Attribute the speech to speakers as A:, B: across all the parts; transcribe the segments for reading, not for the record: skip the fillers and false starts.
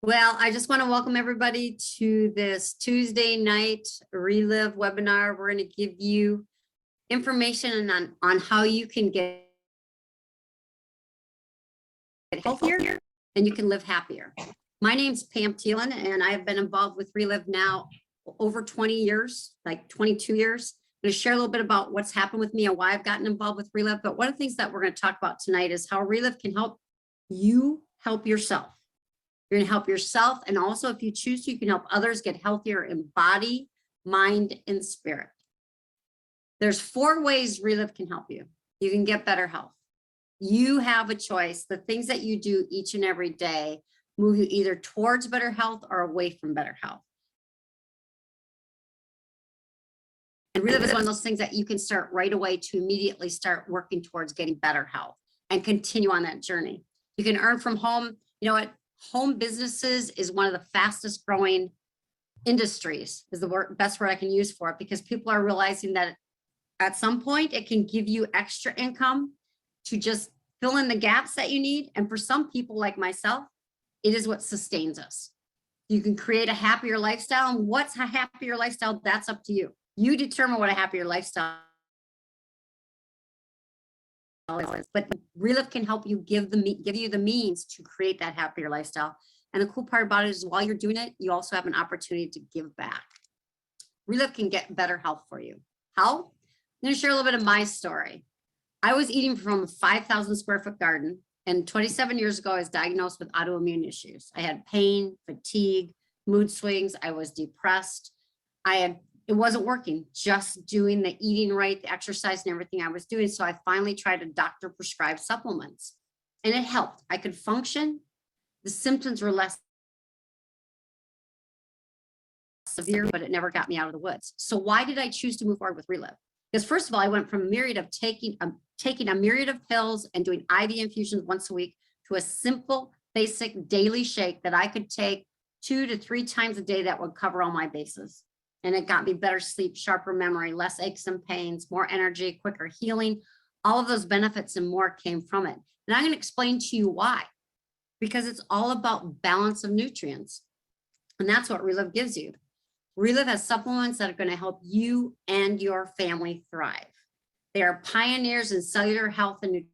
A: Well, I just want to welcome everybody to this Tuesday night Reliv webinar. We're going to give you information on how you can get healthier and you can live happier. My name's Pam Thielen, and I've been involved with Reliv now over 20 years, like 22 years. I'm going to share a little bit about what's happened with me and why I've gotten involved with Reliv. But one of the things that we're going to talk about tonight is how Reliv can help you help yourself. You're going to help yourself. And also, if you choose to, you can help others get healthier in body, mind, and spirit. There's 4 ways Reliv can help you. You can get better health. You have a choice. The things that you do each and every day move you either towards better health or away from better health. And Reliv is one of those things that you can start right away to immediately start working towards getting better health and continue on that journey. You can earn from home. You know what? Home businesses is one of the fastest growing industries, is the best word I can use for it, because people are realizing that at some point it can give you extra income to just fill in the gaps that you need. And for some people like myself, it is what sustains us. You can create a happier lifestyle. And what's a happier lifestyle? That's up to you. You determine what a happier lifestyle is. But Reliv can help you give you the means to create that happier lifestyle. And the cool part about it is while you're doing it, you also have an opportunity to give back. Reliv can get better health for you. How? I'm going to share a little bit of my story. I was eating from a 5,000 square foot garden, and 27 years ago, I was diagnosed with autoimmune issues. I had pain, fatigue, mood swings. I was depressed. It wasn't working, just doing the eating right, the exercise and everything I was doing. So I finally tried a doctor prescribed supplements, and it helped. I could function. The symptoms were less severe, but it never got me out of the woods. So why did I choose to move forward with Reliv? Because first of all, I went from a myriad of taking a myriad of pills and doing IV infusions once a week to a simple, basic daily shake that I could take 2 to 3 times a day that would cover all my bases. And it got me better sleep, sharper memory, less aches and pains, more energy, quicker healing. All of those benefits and more came from it. And I'm going to explain to you why. Because it's all about balance of nutrients. And that's what Reliv gives you. Reliv has supplements that are going to help you and your family thrive. They are pioneers in cellular health and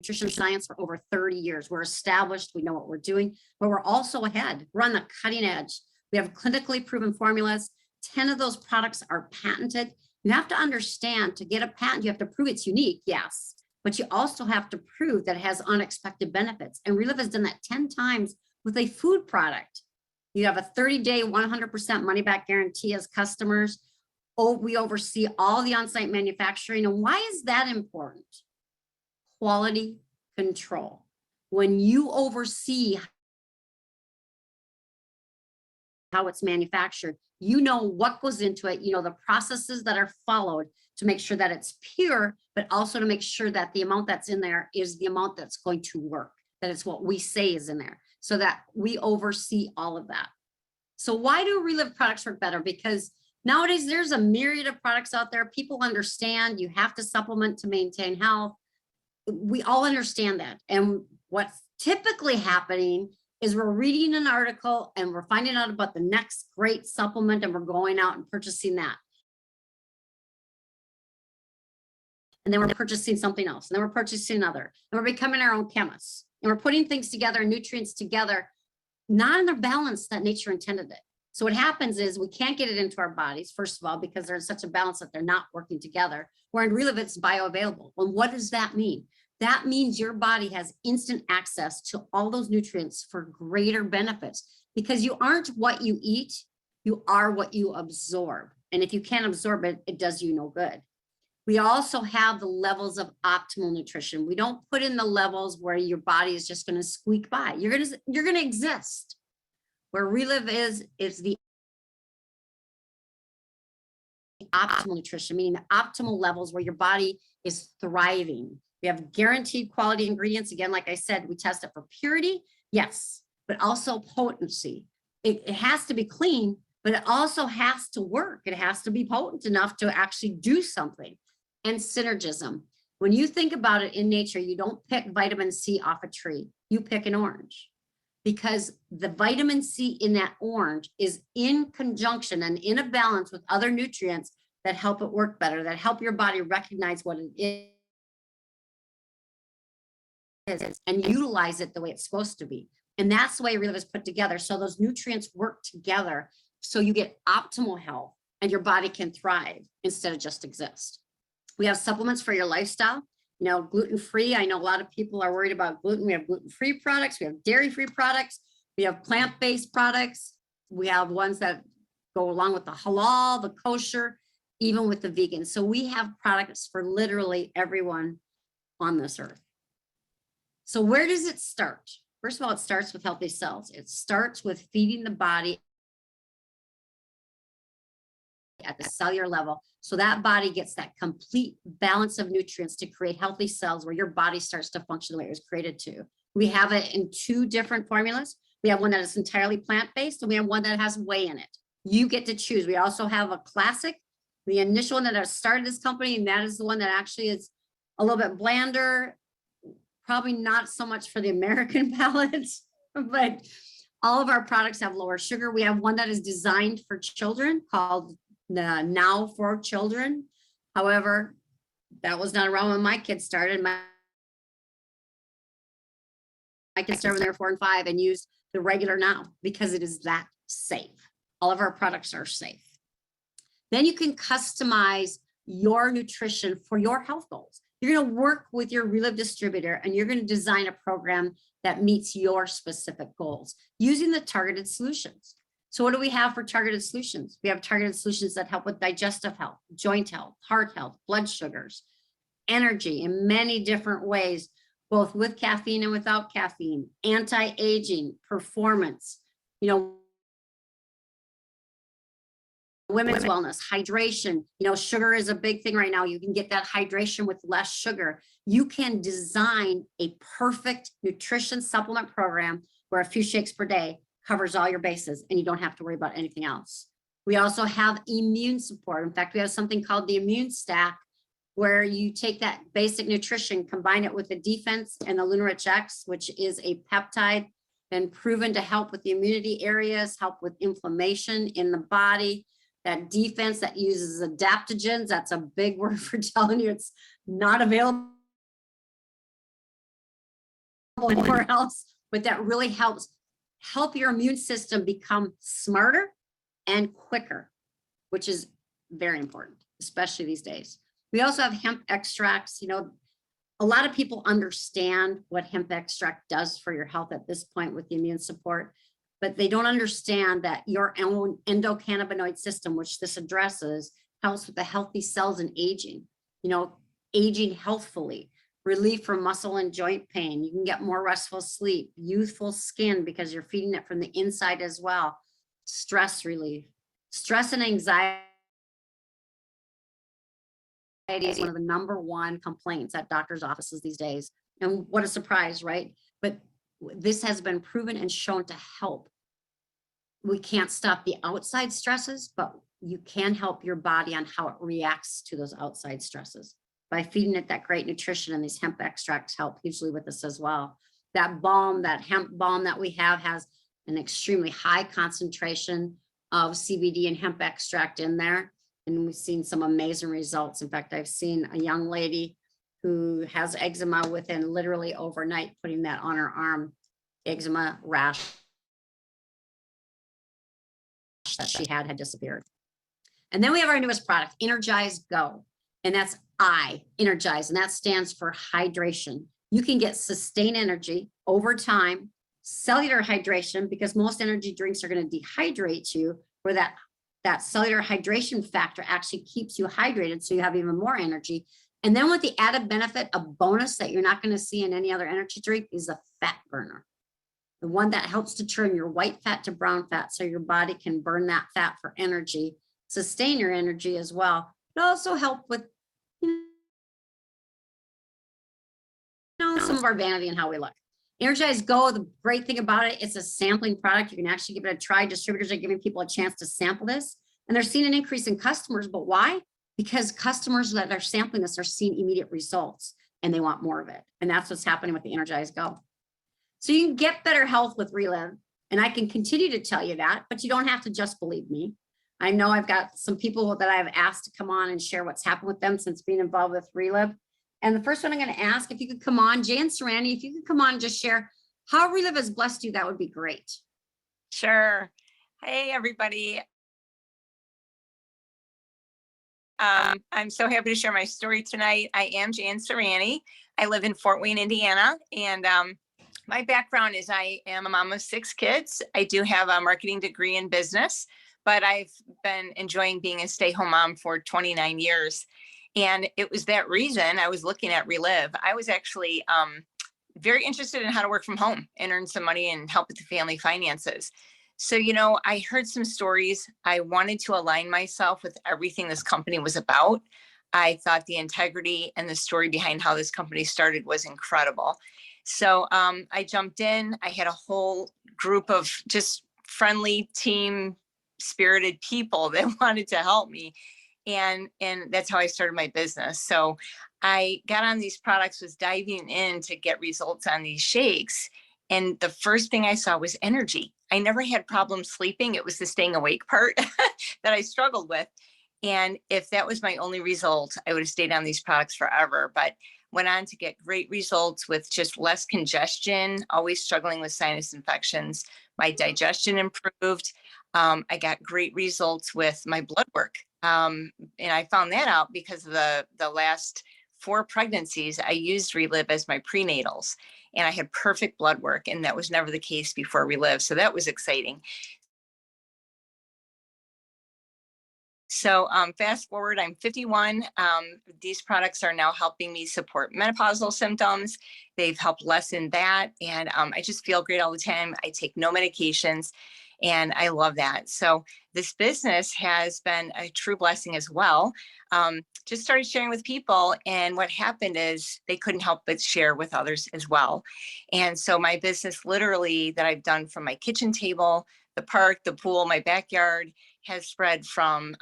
A: nutrition science for over 30 years. We're established, we know what we're doing, but we're also ahead. We're on the cutting edge. We have clinically proven formulas. 10 of those products are patented. You have to understand, to get a patent, you have to prove it's unique, yes, but you also have to prove that it has unexpected benefits. And Reliv has done that 10 times with a food product. You have a 30-day, 100% money-back guarantee as customers. Oh, we oversee all the on-site manufacturing. And why is that important? Quality control. When you oversee how it's manufactured, you know what goes into it, you know the processes that are followed to make sure that it's pure, but also to make sure that the amount that's in there is the amount that's going to work, that it's what we say is in there, so that we oversee all of that. So why do Reliv products work better? Because nowadays there's a myriad of products out there. People understand you have to supplement to maintain health. We all understand that. And what's typically happening is we're reading an article and we're finding out about the next great supplement, and we're going out and purchasing that. And then we're purchasing something else, and then we're purchasing another, and we're becoming our own chemists, and we're putting things together, nutrients together, not in the balance that nature intended it. So what happens is we can't get it into our bodies, first of all, because they're in such a balance that they're not working together, where in Reliv it's bioavailable. Well, what does that mean? That means your body has instant access to all those nutrients for greater benefits, because you aren't what you eat, you are what you absorb. And if you can't absorb it, it does you no good. We also have the levels of optimal nutrition. We don't put in the levels where your body is just going to squeak by. You're going to exist. Where Reliv is the optimal nutrition, meaning the optimal levels where your body is thriving. We have guaranteed quality ingredients. Again, like I said, we test it for purity, yes, but also potency. It has to be clean, but it also has to work. It has to be potent enough to actually do something. And synergism. When you think about it in nature, you don't pick vitamin C off a tree. You pick an orange because the vitamin C in that orange is in conjunction and in a balance with other nutrients that help it work better, that help your body recognize what it is and utilize it the way it's supposed to be. And that's the way Reliv is put together. So those nutrients work together so you get optimal health and your body can thrive instead of just exist. We have supplements for your lifestyle, you know, gluten-free. I know a lot of people are worried about gluten. We have gluten-free products. We have dairy-free products. We have plant-based products. We have ones that go along with the halal, the kosher, even with the vegan. So we have products for literally everyone on this earth. So where does it start? First of all, it starts with healthy cells. It starts with feeding the body at the cellular level. So that body gets that complete balance of nutrients to create healthy cells where your body starts to function the way it was created to. We have it in 2 different formulas. We have one that is entirely plant-based and we have one that has whey in it. You get to choose. We also have a classic, the initial one that has started this company, and that is the one that actually is a little bit blander, probably not so much for the American palate, but all of our products have lower sugar. We have one that is designed for children called the Now for Children. However, that was not around when my kids started. My kids started when they were 4 and 5 and used the regular Now because it is that safe. All of our products are safe. Then you can customize your nutrition for your health goals. You're going to work with your Reliv distributor and you're going to design a program that meets your specific goals using the targeted solutions. So what do we have for targeted solutions? We have targeted solutions that help with digestive health, joint health, heart health, blood sugars, energy in many different ways, both with caffeine and without caffeine, anti-aging, performance, you know, women's wellness, hydration. You know, sugar is a big thing right now. You can get that hydration with less sugar. You can design a perfect nutrition supplement program where a few shakes per day covers all your bases and you don't have to worry about anything else. We also have immune support. In fact, we have something called the immune stack where you take that basic nutrition, combine it with the defense and the Lunarich X, which is a peptide been proven to help with the immunity areas, help with inflammation in the body. That defense that uses adaptogens, that's a big word for telling you it's not available anywhere else, but that really help your immune system become smarter and quicker, which is very important, especially these days. We also have hemp extracts. You know, a lot of people understand what hemp extract does for your health at this point with the immune support, but they don't understand that your own endocannabinoid system, which this addresses, helps with the healthy cells and aging, you know, aging healthfully, relief from muscle and joint pain. You can get more restful sleep, youthful skin because you're feeding it from the inside as well. Stress relief, stress and anxiety is one of the #1 complaints at doctors' offices these days. And what a surprise, right? But this has been proven and shown to help. We can't stop the outside stresses, but you can help your body on how it reacts to those outside stresses by feeding it that great nutrition, and these hemp extracts help hugely with this as well. That balm, that hemp balm that we have has an extremely high concentration of CBD and hemp extract in there. And we've seen some amazing results. In fact, I've seen a young lady who has eczema within literally overnight, putting that on her arm, eczema rash that she had disappeared. And then we have our newest product, Energize Go. And that's Energize, and that stands for hydration. You can get sustained energy over time, cellular hydration, because most energy drinks are going to dehydrate you, where that cellular hydration factor actually keeps you hydrated so you have even more energy. And then with the added benefit, a bonus that you're not going to see in any other energy drink is a fat burner. The one that helps to turn your white fat to brown fat so your body can burn that fat for energy, sustain your energy as well. It also help with, you know, some of our vanity and how we look. Energize Go, the great thing about it, it's a sampling product. You can actually give it a try. Distributors are giving people a chance to sample this, and they're seeing an increase in customers. But why? because customers that are sampling this are seeing immediate results and they want more of it. And that's what's happening with the Energize Go. So you can get better health with Reliv. And I can continue to tell you that, but you don't have to just believe me. I know I've got some people that I've asked to come on and share what's happened with them since being involved with Reliv. And the first one I'm going to ask, if you could come on, Jay and Serenity, if you could come on and just share how Reliv has blessed you, that would be great.
B: Sure. Hey, everybody. I'm so happy to share my story tonight. I am Jan Serrani. I live in Fort Wayne, Indiana, and my background is I am a mom of 6 kids. I do have a marketing degree in business, but I've been enjoying being a stay-home mom for 29 years. And it was that reason I was looking at Reliv. I was actually very interested in how to work from home and earn some money and help with the family finances. So, I heard some stories. I wanted to align myself with everything this company was about. I thought the integrity and the story behind how this company started was incredible. So I jumped in. I had a whole group of just friendly, team spirited people that wanted to help me. And that's how I started my business. So I got on these products, was diving in to get results on these shakes. And the first thing I saw was energy. I never had problems sleeping. It was the staying awake part that I struggled with. And if that was my only result, I would have stayed on these products forever. But went on to get great results with just less congestion, always struggling with sinus infections. My digestion improved. I got great results with my blood work. And I found that out because of the last 4 pregnancies, I used Reliv as my prenatals, and I had perfect blood work, and that was never the case before Reliv. So that was exciting. So fast forward, I'm 51. These products are now helping me support menopausal symptoms. They've helped lessen that. And I just feel great all the time. I take no medications, and I love that. So this business has been a true blessing as well. Just started sharing with people. And what happened is they couldn't help but share with others as well. And so my business literally that I've done from my kitchen table, the park, the pool, my backyard, has spread from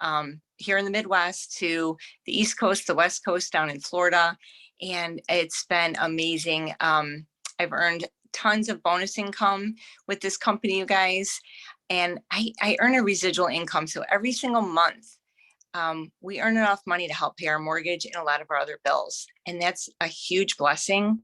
B: here in the Midwest to the East Coast, the West Coast, down in Florida. And it's been amazing. I've earned tons of bonus income with this company, you guys. And I earn a residual income. So every single month, we earn enough money to help pay our mortgage and a lot of our other bills. And that's a huge blessing.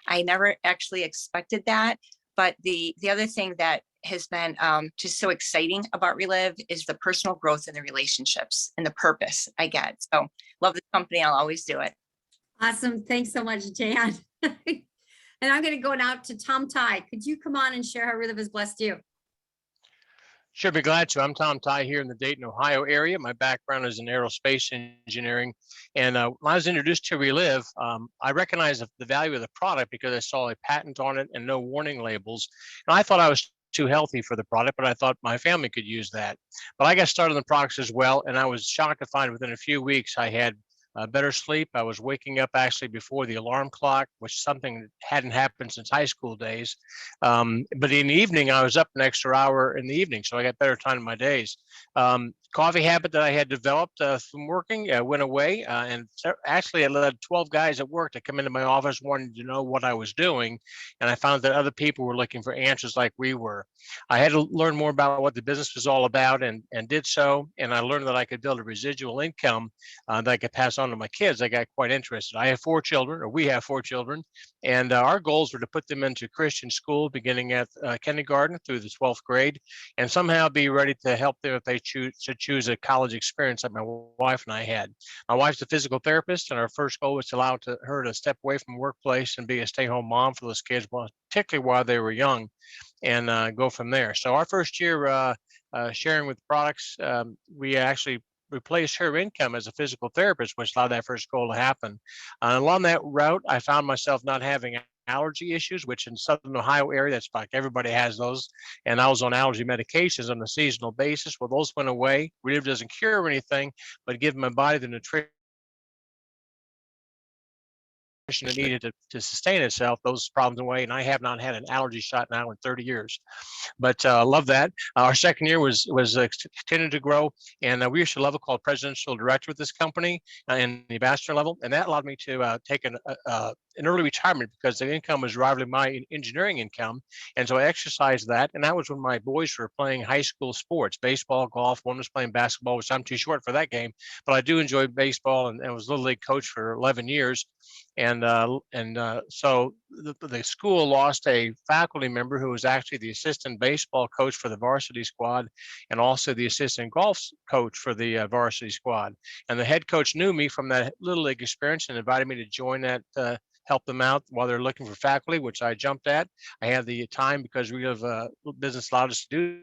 B: I never actually expected that. But the other thing that has been just so exciting about Reliv is the personal growth and the relationships and the purpose I get. So love this company. I'll always do it.
A: Awesome. Thanks so much, Jan. And I'm going to go now to Tom Ty. Could you come on and share how Reliv has blessed you?
C: Sure, be glad to. I'm Tom Ty here in the Dayton, Ohio area. My background is in aerospace engineering. And when I was introduced to Reliv, I recognized the value of the product because I saw a patent on it and no warning labels. And I thought I was too healthy for the product, but I thought my family could use that. But I got started on the products as well, and I was shocked to find within a few weeks I had better sleep. I was waking up actually before the alarm clock, which is something that hadn't happened since high school days. But in the evening, I was up an extra hour in the evening, so I got better time in my days. Coffee habit that I had developed from working went away, and actually I led 12 guys at work to come into my office wanting to know what I was doing, and I found that other people were looking for answers like we were. I had to learn more about what the business was all about, and did so, and I learned that I could build a residual income that I could pass on to my kids. I got quite interested. I have 4 children, or we have 4 children, and our goals were to put them into Christian school beginning at kindergarten through the 12th grade, and somehow be ready to help them if they choose a college experience like my wife and I had. My wife's a physical therapist, and our first goal was to allow her to step away from the workplace and be a stay-home mom for those kids, particularly while they were young, and go from there. So our first year sharing with products, we actually replaced her income as a physical therapist, which allowed that first goal to happen. Along that route, I found myself not having allergy issues, which in Southern Ohio area, that's like everybody has those. And I was on allergy medications on a seasonal basis. Well, those went away. Reliv doesn't cure anything, but give my body the nutrition it needed to sustain itself, those problems away. And I have not had an allergy shot now in 30 years. But love that. Our second year was continued to grow, and we reached a level called presidential director with this company in the ambassador level, and that allowed me to take an early retirement because the income was rivaling my engineering income, and so I exercised that. And that was when my boys were playing high school sports, baseball, golf. One was playing basketball, which I'm too short for that game, but I do enjoy baseball, and was little league coach for 11 years. And so the school lost a faculty member who was actually the assistant baseball coach for the varsity squad and also the assistant golf coach for the varsity squad. And the head coach knew me from that little league experience and invited me to join that, help them out while they're looking for faculty, which I jumped at. I had the time because we have business allowed us to do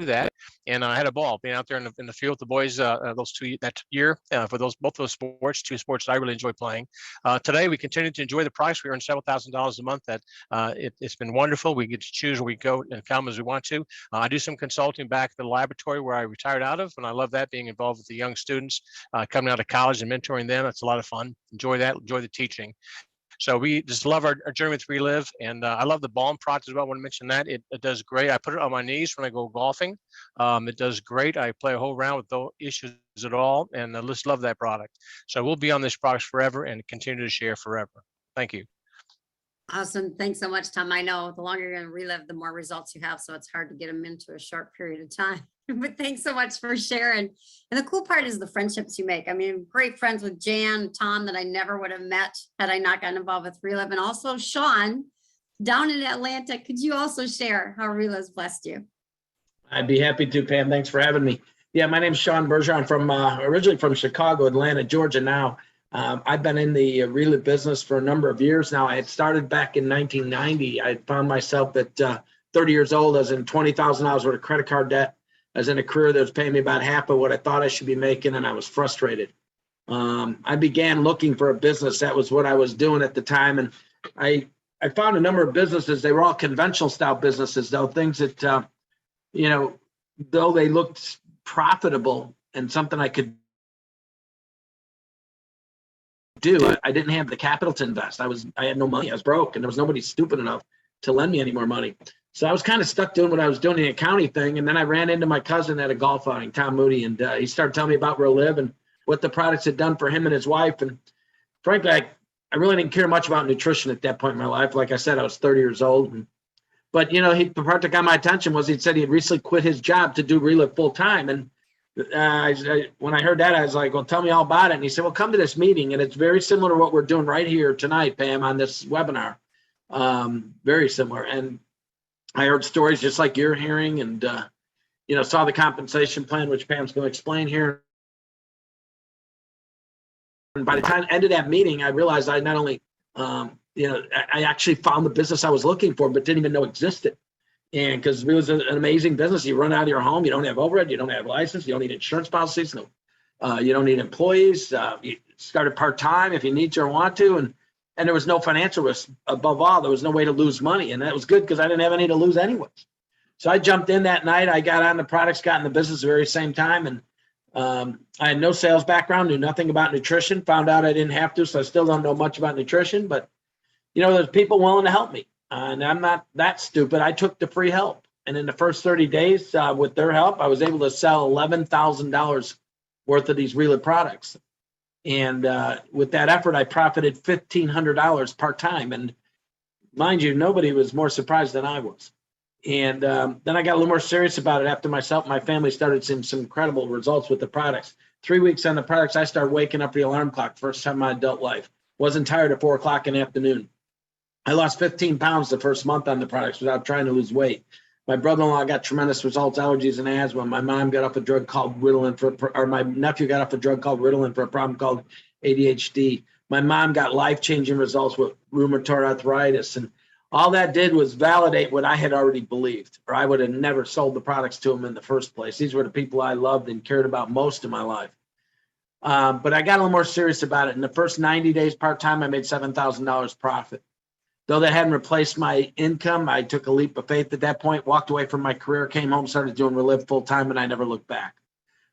C: that, and I had a ball being out there in the field with the boys that year for both those sports, two sports that I really enjoy playing. Today we continue to enjoy the price. We earn several $1,000s a month. That it's been wonderful. We get to choose where we go and come as we want to. I do some consulting back at the laboratory where I retired out of, and I love that, being involved with the young students coming out of college and mentoring them. It's a lot of fun. Enjoy that. Enjoy the teaching. So we just love our journey with Reliv, and I love the balm product as well. I want to mention that it does great. I put it on my knees when I go golfing. It does great. I play a whole round with no issues at all, and I just love that product. So we'll be on this product forever and continue to share forever. Thank you.
A: Awesome. Thanks so much, Tom. I know the longer you're going to relive, the more results you have. So it's hard to get them into a short period of time. But thanks so much for sharing. And the cool part is the friendships you make. I mean, great friends with Jan, Tom, that I never would have met had I not gotten involved with Reliv. And also Shawn down in Atlanta. Could you also share how Reliv's blessed you?
D: I'd be happy to, Pam. Thanks for having me. Yeah, my name's Shawn Berger. I'm from originally from Chicago, Atlanta, Georgia now. I've been in the Reliv business for a number of years now. I had started back in 1990. I found myself at 30 years old. I was in $20,000 worth of credit card debt. I was in a career that was paying me about half of what I thought I should be making, and I was frustrated. I began looking for a business. That was what I was doing at the time. And I found a number of businesses. They were all conventional style businesses, though, things that, though they looked profitable and something I could do, I didn't have the capital to invest. I had no money. I was broke, and there was nobody stupid enough to lend me any more money. So I was kind of stuck doing what I was doing, the accounting thing. And then I ran into my cousin at a golf outing, Tom Moody, and he started telling me about Reliv and what the products had done for him and his wife. And frankly, I really didn't care much about nutrition at that point in my life. Like I said, I was 30 years old. But, the part that got my attention was he'd said he had recently quit his job to do Reliv full time. And when I heard that, I was like, well, tell me all about it. And he said, well, come to this meeting. And it's very similar to what we're doing right here tonight, Pam, on this webinar. Very similar. And I heard stories just like you're hearing, and, saw the compensation plan, which Pam's going to explain here. And by the time I ended that meeting, I realized I not only, I actually found the business I was looking for, but didn't even know existed. And because it was an amazing business, you run out of your home, you don't have overhead, you don't have license, you don't need insurance policies, you don't need employees. You started part-time if you need to or want to, and there was no financial risk. Above all, there was no way to lose money, and that was good because I didn't have any to lose anyways. So I jumped in that night. I got on the products, got in the business at the very same time, and I had no sales background, knew nothing about nutrition, found out I didn't have to, so I still don't know much about nutrition, but there's people willing to help me, and I'm not that stupid. I took the free help, and in the first 30 days with their help, I was able to sell $11,000 worth of these Reliv products. And with that effort, I profited $1,500 part-time. And mind you, nobody was more surprised than I was. And then I got a little more serious about it after myself and my family started seeing some incredible results with the products. 3 weeks on the products, I started waking up the alarm clock, first time in my adult life. Wasn't tired at 4 o'clock in the afternoon. I lost 15 pounds the first month on the products without trying to lose weight. My brother-in-law got tremendous results, allergies and asthma. My mom got off a drug called Ritalin or my nephew got off a drug called Ritalin for a problem called ADHD. My mom got life-changing results with rheumatoid arthritis. And all that did was validate what I had already believed, or I would have never sold the products to them in the first place. These were the people I loved and cared about most in my life. But I got a little more serious about it. In the first 90 days part-time, I made $7,000 profit. Though that hadn't replaced my income, I took a leap of faith at that point, walked away from my career, came home, started doing Reliv full time, and I never looked back.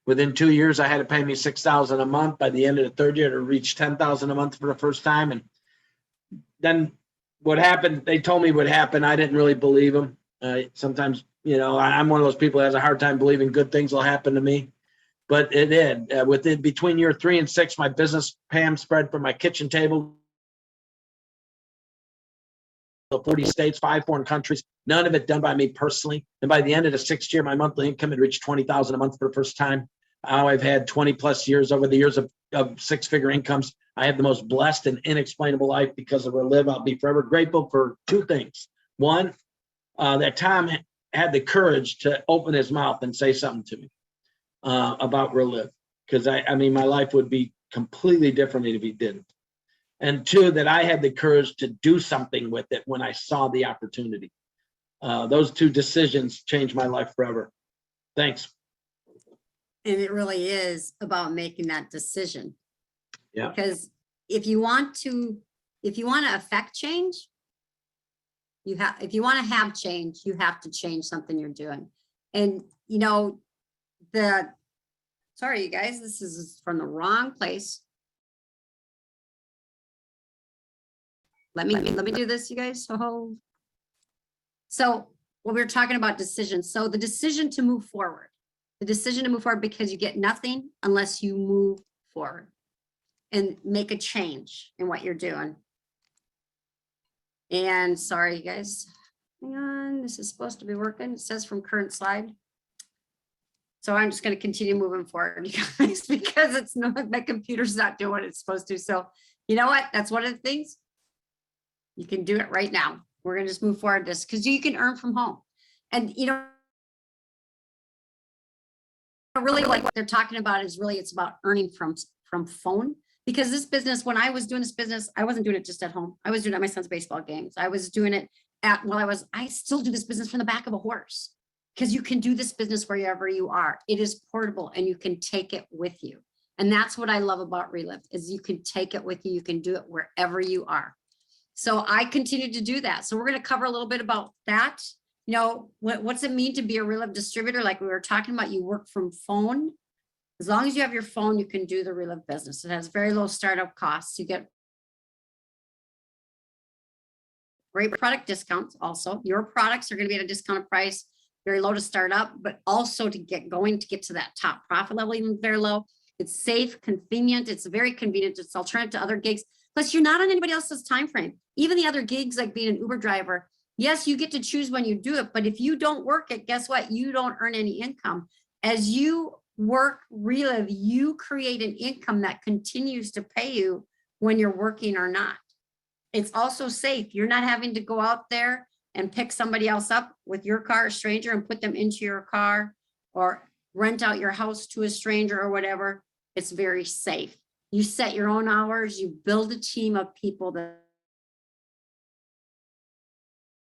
D: Within 2 years, I had to pay me $6,000 a month. By the end of the third year, to reach $10,000 a month for the first time. And then what happened? They told me what happened. I didn't really believe them. Sometimes, I'm one of those people that has a hard time believing good things will happen to me. But it did. Within between year 3 and 6, my business, Pam, spread from my kitchen table to 40 states, 5 foreign countries, none of it done by me personally. And by the end of the 6th year, my monthly income had reached $20,000 a month for the first time. Now I've had 20 plus years over the years of 6-figure incomes. I have the most blessed and inexplainable life because of Reliv. I'll be forever grateful for 2 things. One, that Tom had the courage to open his mouth and say something to me about Reliv. Because I mean, my life would be completely different if he didn't. And 2, that I had the courage to do something with it when I saw the opportunity. Those 2 decisions changed my life forever. Thanks.
A: And it really is about making that decision.
D: Yeah.
A: Because if you want to affect change, if you want to have change, you have to change something you're doing. And sorry, you guys, this is from the wrong place. Let me do this, you guys. So what we were talking about decisions. So the decision to move forward. Because you get nothing unless you move forward and make a change in what you're doing. And sorry, you guys, hang on, this is supposed to be working. It says from current slide. So I'm just going to continue moving forward, you guys, because it's not, my computer's not doing what it's supposed to. So you know what? That's one of the things. You can do it right now. We're going to just move forward this because you can earn from home. And really like what they're talking about is really it's about earning from phone. Because this business, when I was doing this business, I wasn't doing it just at home. I was doing it at my son's baseball games. I was doing it I still do this business from the back of a horse, because you can do this business wherever you are. It is portable and you can take it with you. And that's what I love about Reliv is you can take it with you. You can do it wherever you are. So I continue to do that. So we're going to cover a little bit about that. What's it mean to be a Reliv distributor? Like we were talking about, you work from phone. As long as you have your phone, you can do the Reliv business. It has very low startup costs. You get great product discounts also. Your products are going to be at a discounted price, very low to start up, but also to get going, to get to that top profit level, even very low. It's safe, convenient. It's very convenient. It's alternative to other gigs. Plus, you're not on anybody else's time frame. Even the other gigs, like being an Uber driver, yes, you get to choose when you do it, but if you don't work it, guess what? You don't earn any income. As you work Reliv, you create an income that continues to pay you when you're working or not. It's also safe. You're not having to go out there and pick somebody else up with your car, a stranger, and put them into your car or rent out your house to a stranger or whatever. It's very safe. You set your own hours. You build a team of people that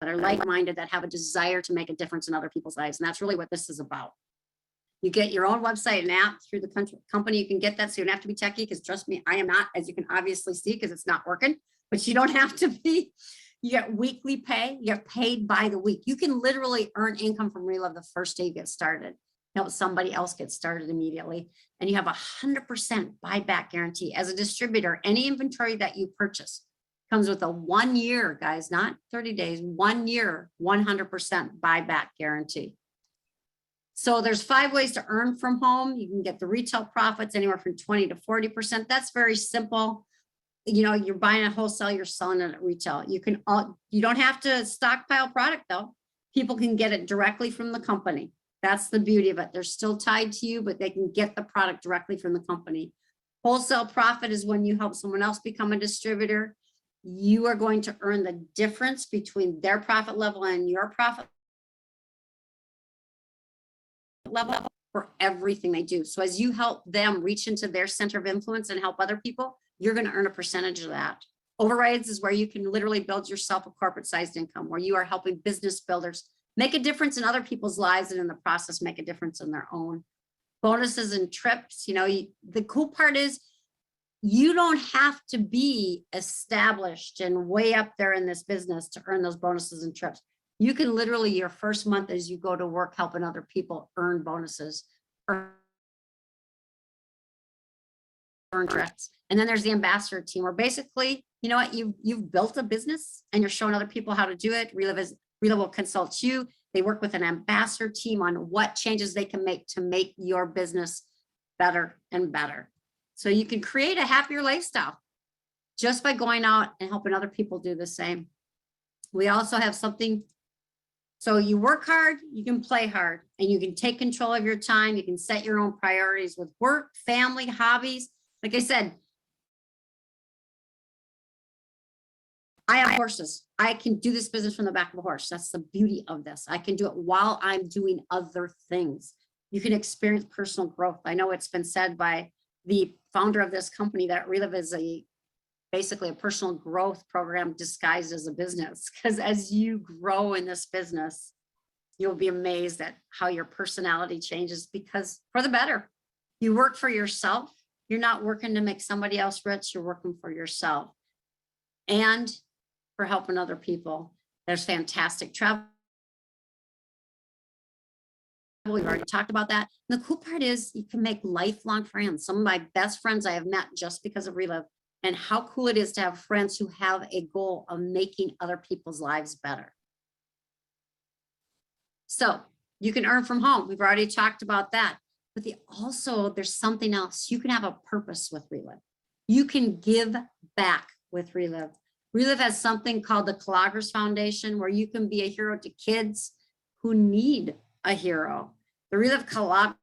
A: are like-minded, that have a desire to make a difference in other people's lives. And that's really what this is about. You get your own website and app through the company. You can get that, so you don't have to be techie, because trust me, I am not, as you can obviously see, because it's not working, but you don't have to be. You get weekly pay. You get paid by the week. You can literally earn income from Reliv the first day you get started. Help somebody else get started immediately. And you have 100% buyback guarantee. As a distributor, any inventory that you purchase comes with a 1 year, guys, not 30 days, 1 year, 100% buyback guarantee. So there's 5 ways to earn from home. You can get the retail profits anywhere from 20 to 40%. That's very simple. You're buying a wholesale, you're selling it at retail. You don't have to stockpile product though. People can get it directly from the company. That's the beauty of it. They're still tied to you, but they can get the product directly from the company. Wholesale profit is when you help someone else become a distributor. You are going to earn the difference between their profit level and your profit level for everything they do. So as you help them reach into their center of influence and help other people, you're going to earn a percentage of that. Overrides is where you can literally build yourself a corporate sized income, where you are helping business builders make a difference in other people's lives, and in the process make a difference in their own. Bonuses and trips. The cool part is you don't have to be established and way up there in this business to earn those bonuses and trips. You can literally, your first month as you go to work helping other people, earn bonuses, earn contracts. And then there's the ambassador team where basically, you know what, you've built a business and you're showing other people how to do it. Reliv will consult you. They work with an ambassador team on what changes they can make to make your business better and better. So you can create a happier lifestyle just by going out and helping other people do the same. We also have something. So you work hard, you can play hard, and you can take control of your time. You can set your own priorities with work, family, hobbies. Like I said, I have horses. I can do this business from the back of a horse. That's the beauty of this. I can do it while I'm doing other things. You can experience personal growth. I know it's been said by the founder of this company that Reliv is basically a personal growth program disguised as a business. Because as you grow in this business, you'll be amazed at how your personality changes, because for the better. You work for yourself. You're not working to make somebody else rich. You're working for yourself and for helping other people. There's fantastic travel. We've already talked about that. And the cool part is you can make lifelong friends. Some of my best friends I have met just because of Reliv. And how cool it is to have friends who have a goal of making other people's lives better. So you can earn from home. We've already talked about that. But there's something else. You can have a purpose with Reliv. You can give back with Reliv. Reliv has something called the Collaborators Foundation, where you can be a hero to kids who need a hero. The Reliv Collaborators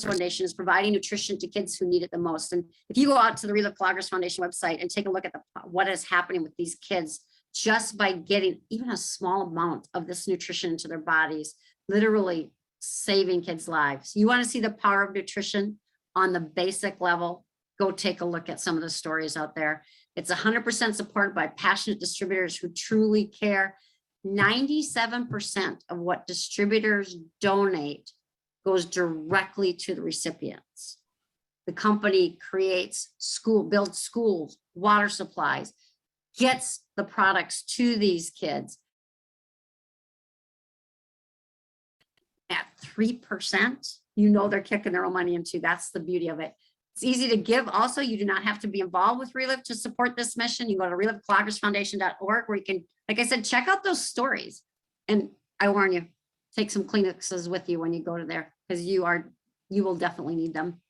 A: Foundation is providing nutrition to kids who need it the most. And if you go out to the Reliv Collaborators Foundation website and take a look at what is happening with these kids, just by getting even a small amount of this nutrition into their bodies, literally saving kids' lives. You want to see the power of nutrition on the basic level? Go take a look at some of the stories out there. It's 100% supported by passionate distributors who truly care. 97% of what distributors donate goes directly to the recipients. The company builds schools, water supplies, gets the products to these kids. At 3%, you know they're kicking their own money into. That's the beauty of it. It's easy to give. Also, you do not have to be involved with Reliv to support this mission. You go to relivcollaboratorsfoundation.org, where you can, like I said, check out those stories. And I warn you, take some Kleenexes with you when you go to there, because you will definitely need them.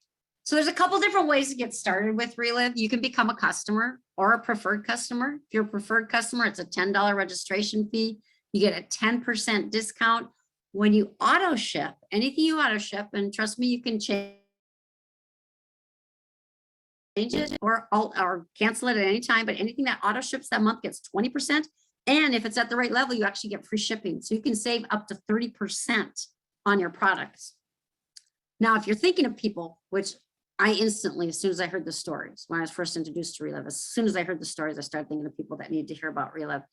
A: So there's a couple different ways to get started with Reliv. You can become a customer or a preferred customer. If you're a preferred customer, it's a $10 registration fee. You get a 10% discount when you auto ship. Anything you auto ship, and trust me, you can change it or cancel it at any time, but anything that auto ships that month gets 20%. And if it's at the right level, you actually get free shipping. So you can save up to 30% on your products. Now, if you're thinking of people, which I instantly, as soon as I heard the stories, when I was first introduced to Reliv, as soon as I heard the stories, I started thinking of people that need to hear about Reliv.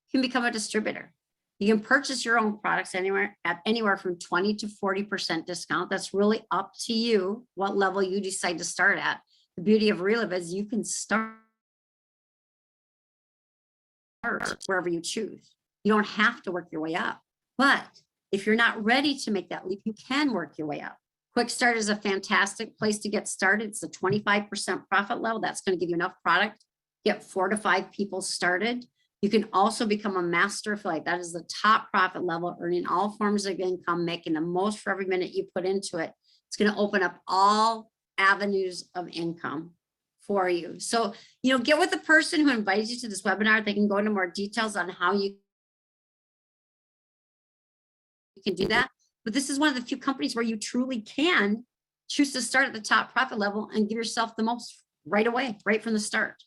A: You can become a distributor. You can purchase your own products anywhere from 20 to 40% discount. That's really up to you what level you decide to start at. The beauty of Reliv is you can start wherever you choose. You don't have to work your way up. But if you're not ready to make that leap, you can work your way up. Quick Start is a fantastic place to get started. It's a 25% profit level. That's going to give you enough product, get 4 to 5 people started. You can also become a master affiliate. That is the top profit level, earning all forms of income, making the most for every minute you put into it. It's going to open up all avenues of income for you. So, get with the person who invites you to this webinar. They can go into more details on how you can do that. But this is one of the few companies where you truly can choose to start at the top profit level and give yourself the most right away, right from the start.